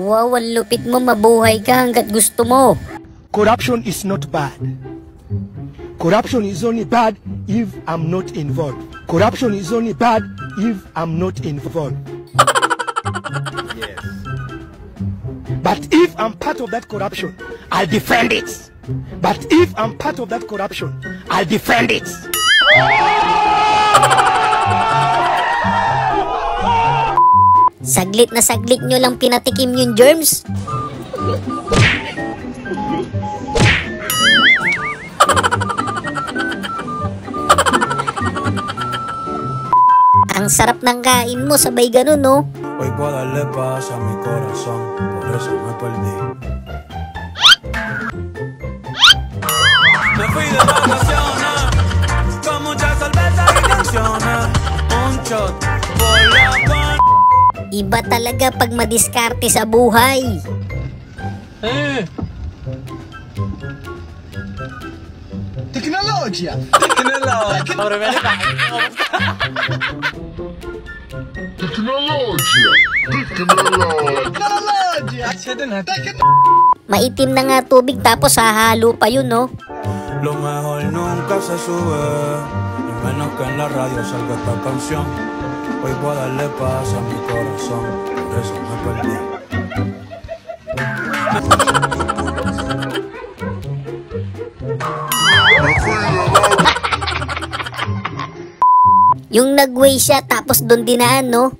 Wow, ang lupit mo, mabuhay ka hanggat gusto mo. Corruption is not bad. Corruption is only bad if I'm not involved. Corruption is only bad if I'm not involved. Yes. But if I'm part of that corruption, I'll defend it. But if I'm part of that corruption, I'll defend it. Saglit na saglit nyo lang pinatikim yung germs. Ang sarap ng kain mo, sabay ganun, no? Hoy puedo darle paz a mi corazón, por eso me perdí. Me fui de vacaciones, con muchas cervezas y canciones. Un shot por la con... Iba talaga pag madiskarte sa buhay. Teknolojia! Maitim na nga tubig tapos hahalo pa yun, no? Lo mejor nunca se sube, y menos que en la radio salga esta canción. Hoy voy a darle paz a mi corazón, por eso me perdí. Yung nag-way siya tapos doon dinaan, no?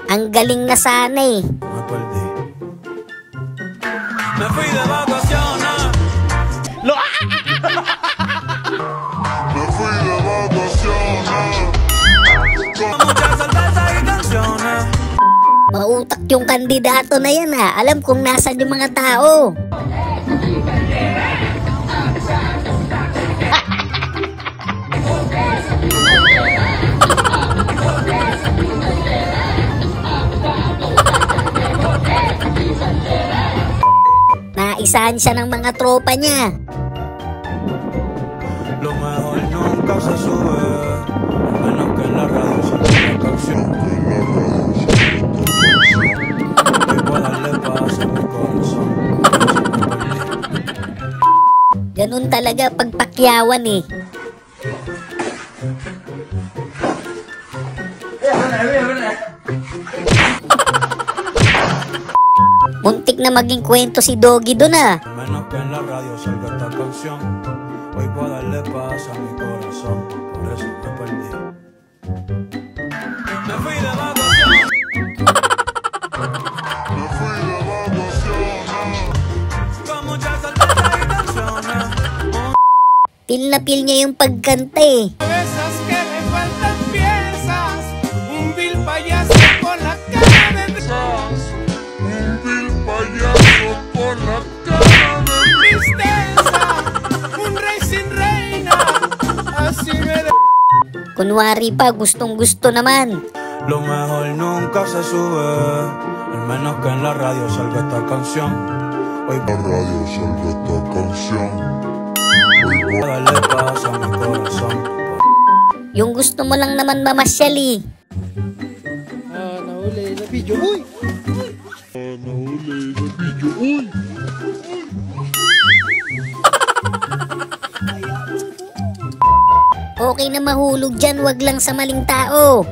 Ang galing na sana eh. Me perdí. Me fui de vacaciones. Me fui de vacaciones. Con muchas cervezas y canciones. Mautak yung kandidato na yan, ha. Alam kung nasan yung mga tao. Naisahan siya ng mga tropa niya. Lo mejor nunca se sube, menos que en la radio salga la canción. Hoy voy a darle paz a mi corazón. Ganun talaga pagpakyawan eh. Muntik na maging kwento si Doggy doon, ah. Menos que en la radio salga esta canción. Hoy voy a darle paz a mi corazón, por eso me perdí. Me fui de vacaciones. Me fui de vacaciones. Con muchas cervezas y canciones. Feel na feel niya yung pagkanta eh. Esas que le faltan piezas, un vil payaso con la cara de un vil payaso con la cara de tristeza, un rey sin reina, así me Kunwari pa, gustong gusto naman. Lo mejor nunca se sube, al menos que en la radio salga esta canción. Hoy en la radio salga esta canción. Hoy voy a darle paz a mi corazón. Yung gusto mo lang naman mamasyal eh. Nahuli na video. Uy! Nahuli na video. Uy! Okay na mahulog dyan, wag lang sa maling tao.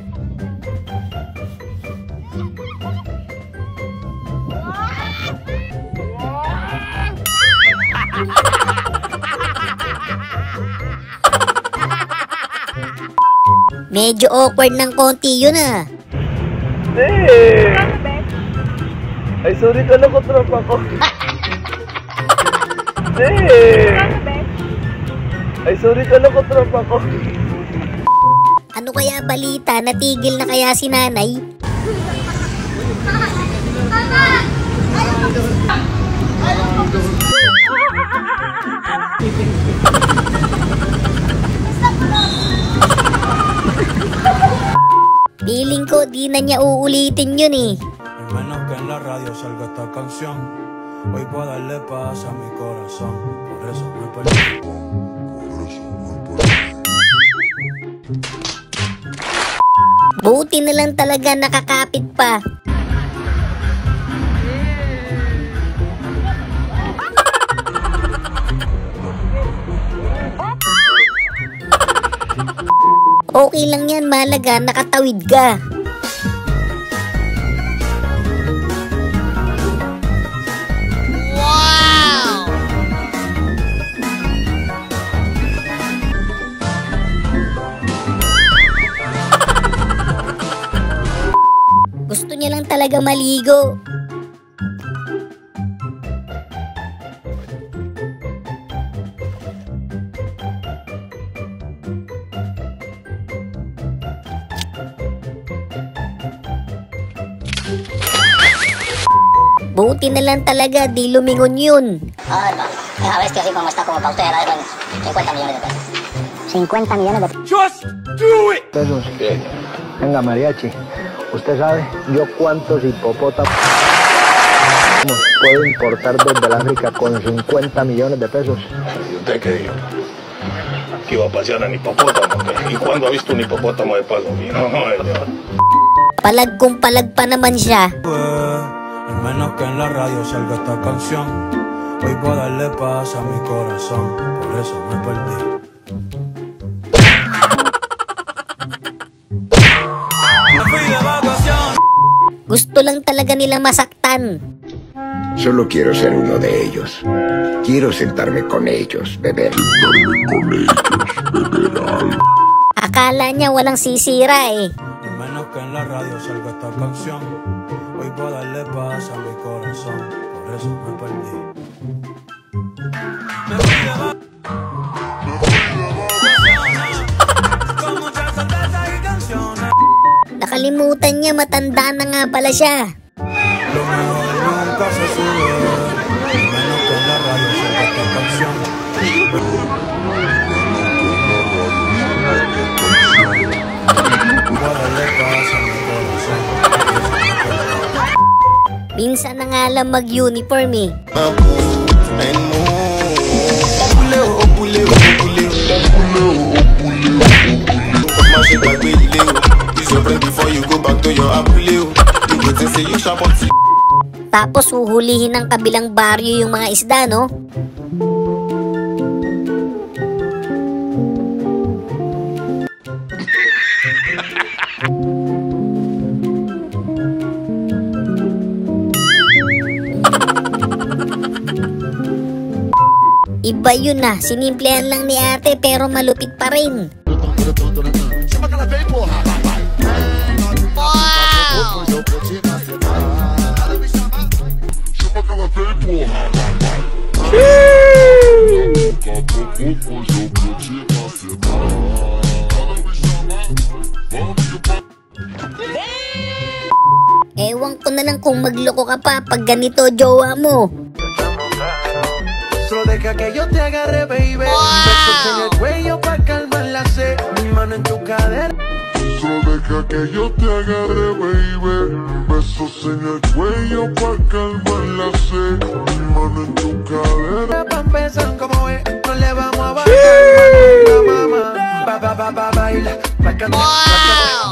Medyo awkward ng konti yun, ah. Ay, sorry ka na ko, tropa ko. Ay, sorry ka na ko, tropa ko. Ano kaya balita? Natigil na kaya si nanay? Feeling ko di na niya uulitin yun eh. Al menos que en la radio salga esta canción. Hoy puedo darle paz a mi corazón. Por eso me perdí. Buti na lang talaga nakakapit pa. Okay lang yan, mahalaga nakatawid ka. Wow! Gusto niya lang talaga maligo. Buti na lang talaga, di lumingon yun. Hermano, a ver que así como está como para usted, era 50 millones de pesos. 50 millones de pesos. Just do it. Pesos. Venga, mariachi. Usted sabe yo cuántos hipopótamos puedo importar desde el África con 50 millones de pesos. ¿Y usted qué dijo? Que iba a pasear en hipopótamo. ¿Y cuándo ha visto un hipopótamo de paso? No, señor. Palag kung palag pa naman siya. Al menos que en la radio salga esta canción. Hoy puedo darle paz a mi corazón. Por eso me perdí. Me fui de vacaciones. Gusto lang talaga nila masaktan. Solo quiero ser uno de ellos. Quiero sentarme con ellos, beber. Akala niya walang sisira eh. Al menos que en la radio salga esta canción. Hoy puedo darle paz a mi corazón. Por eso me perdí. Me fui de vacaciones. Con muchas cervezas y canciones. Nakalimutan niya, matanda na nga pala siya. Lo mejor nunca se sube. Al menos que en la radio salga esta canción. Puedo darle paz a mi corazón. Minsan na nga lang mag-uniform eh. Tapos huhulihin ng kabilang baryo yung mga isda, no? Iba yun na, sinimplehan lang ni ate pero malupit pa rin. Ewan ko na lang kung magloko ka pa pag ganito jowa mo. Solo deja que yo te agarre, baby. Besos en el cuello pa' calmar la sed. Mi mano en tu cadera. Solo deja que yo te agarre, baby. Besos en el cuello pa' calmar la sed. Mi mano en tu cadera. Pa' empezar como es, no le vamos a bajar. Mamá, baila. Pa' cantar,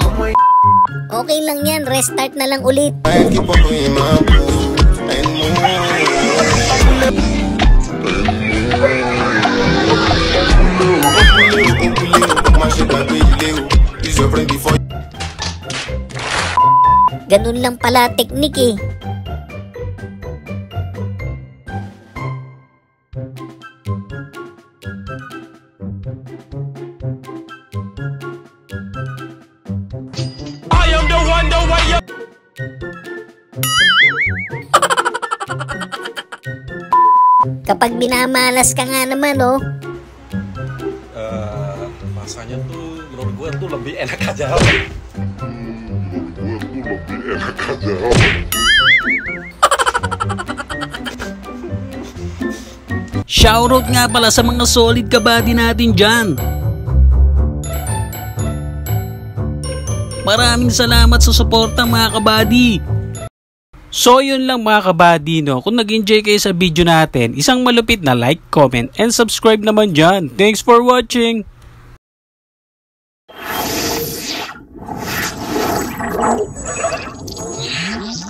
como es. Okay lang yan, restart na lang ulit. Ganun lang pala teknik eh. I am the one, the way you... Kapag binamalas ka nga naman, oh. Masanya tuh menurut gue tuh lebih enak aja. Shoutout nga pala sa mga solid kabady natin dyan. Maraming salamat sa suporta mga kabady. So yun lang mga kabady, no? Kung nag-enjoy kayo sa video natin, isang malupit na like, comment, and subscribe naman dyan. Thanks for watching!